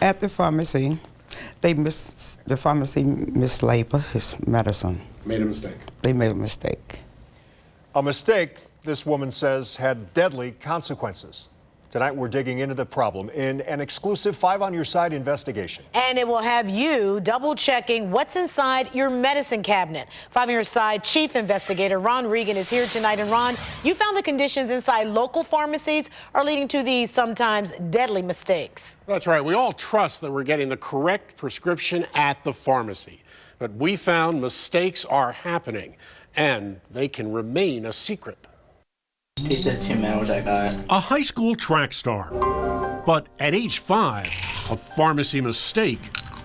At the pharmacy, the pharmacy mislabeled his medicine. Made a mistake. They made a mistake. A mistake, this woman says, had deadly consequences. Tonight, we're digging into the problem in an exclusive 5 on Your Side investigation. And it will have you double-checking what's inside your medicine cabinet. 5 on Your Side Chief Investigator Ron Regan is here tonight. And Ron, you found the conditions inside local pharmacies are leading to these sometimes deadly mistakes. That's right. We all trust that we're getting the correct prescription at the pharmacy. But we found mistakes are happening, and they can remain a secret. Piece of tomato I got. A high school track star. But at age 5, a pharmacy mistake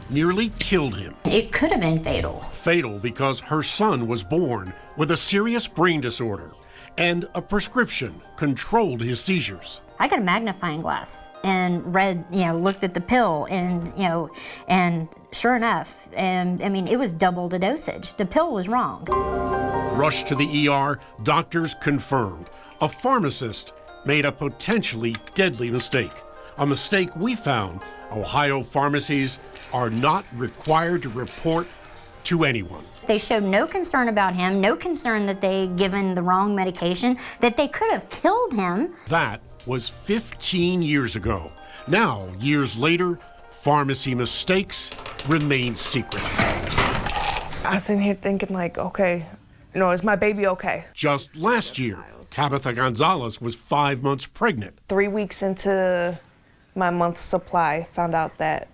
nearly killed him. It could have been fatal. Fatal because her son was born with a serious brain disorder, and a prescription controlled his seizures. I got a magnifying glass and looked at the pill and sure enough, it was double the dosage. The pill was wrong. Rushed to the ER, doctors confirmed a pharmacist made a potentially deadly mistake. A mistake we found Ohio pharmacies are not required to report to anyone. They showed no concern about him, no concern that they given the wrong medication, that they could have killed him. That was 15 years ago. Now, years later, pharmacy mistakes remain secret. I was sitting here thinking okay, is my baby okay? Just last year, Tabitha Gonzalez was 5 months pregnant. 3 weeks into my month's supply, found out that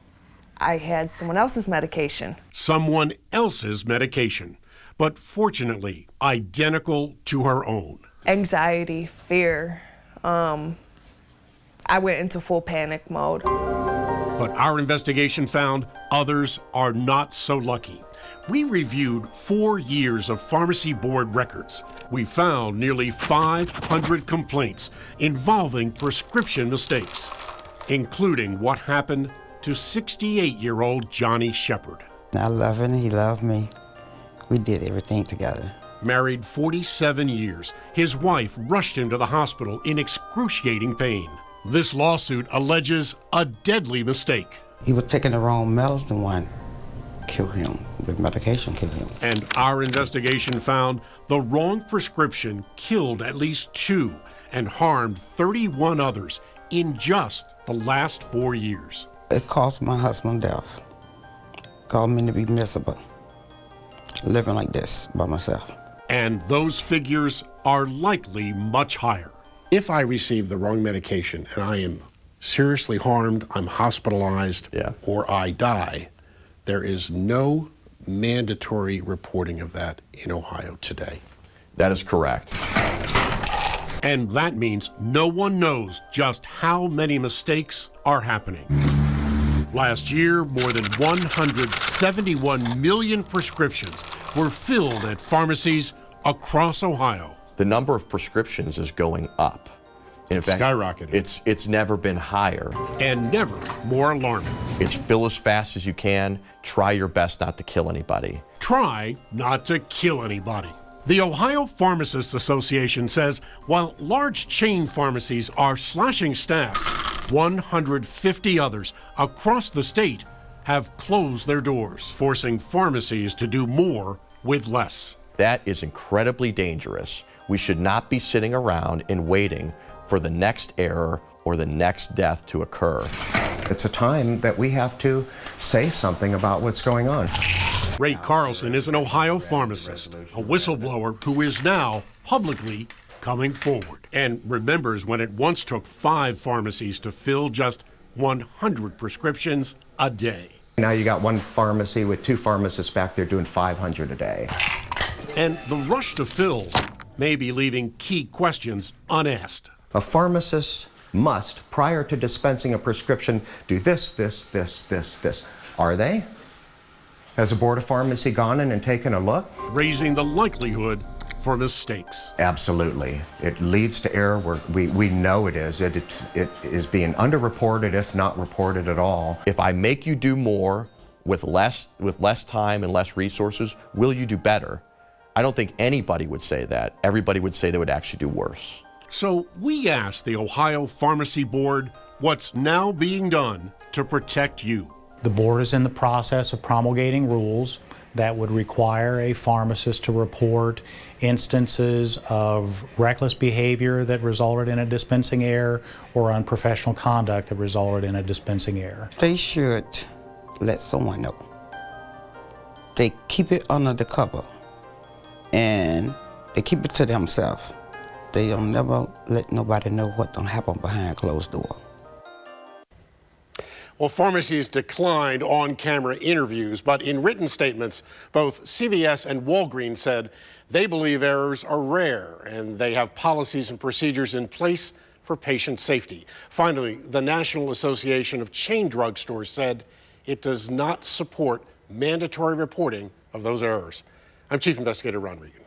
I had someone else's medication. Someone else's medication, but fortunately identical to her own. Anxiety, fear. I went into full panic mode. But our investigation found others are not so lucky. We reviewed 4 years of pharmacy board records. We found nearly 500 complaints involving prescription mistakes, including what happened to 68-year-old Johnny Shepard. I love him, he loved me. We did everything together. Married 47 years, his wife rushed him to the hospital in excruciating pain. This lawsuit alleges a deadly mistake. He was taking the wrong medicine one. Killed him. The medication killed him. And our investigation found the wrong prescription killed at least 2 and harmed 31 others in just the last 4 years. It caused my husband death. Caused me to be miserable. Living like this by myself. And those figures are likely much higher. If I receive the wrong medication and I am seriously harmed, I'm hospitalized, or I die, there is no mandatory reporting of that in Ohio today. That is correct. And that means no one knows just how many mistakes are happening. Last year, more than 171 million prescriptions were filled at pharmacies across Ohio. The number of prescriptions is going up. In fact, skyrocketing. It's never been higher. And never more alarming. It's fill as fast as you can. Try your best not to kill anybody. Try not to kill anybody. The Ohio Pharmacists Association says while large chain pharmacies are slashing staff, 150 others across the state have closed their doors, forcing pharmacies to do more with less. That is incredibly dangerous. We should not be sitting around and waiting for the next error or the next death to occur. It's a time that we have to say something about what's going on. Ray Carlson is an Ohio pharmacist, a whistleblower who is now publicly coming forward and remembers when it once took 5 pharmacies to fill just 100 prescriptions a day. Now you got one pharmacy with 2 pharmacists back there doing 500 a day. And the rush to fill may be leaving key questions unasked. A pharmacist must, prior to dispensing a prescription, do this. Are they? Has the Board of Pharmacy gone in and taken a look? Raising the likelihood for mistakes. Absolutely. It leads to error. We know it is. It is being underreported, if not reported at all. If I make you do more with less time and less resources, will you do better? I don't think anybody would say that. Everybody would say they would actually do worse. So we asked the Ohio Pharmacy Board What's now being done to protect you? The board is in the process of promulgating rules that would require a pharmacist to report instances of reckless behavior that resulted in a dispensing error or unprofessional conduct that resulted in a dispensing error. They should let someone know. They keep it under the cover and they keep it to themselves. They don't never let nobody know what don't happen behind closed door. Well, pharmacies declined on-camera interviews, but in written statements, both CVS and Walgreens said they believe errors are rare and they have policies and procedures in place for patient safety. Finally, the National Association of Chain Drugstores said it does not support mandatory reporting of those errors. I'm Chief Investigator Ron Regan.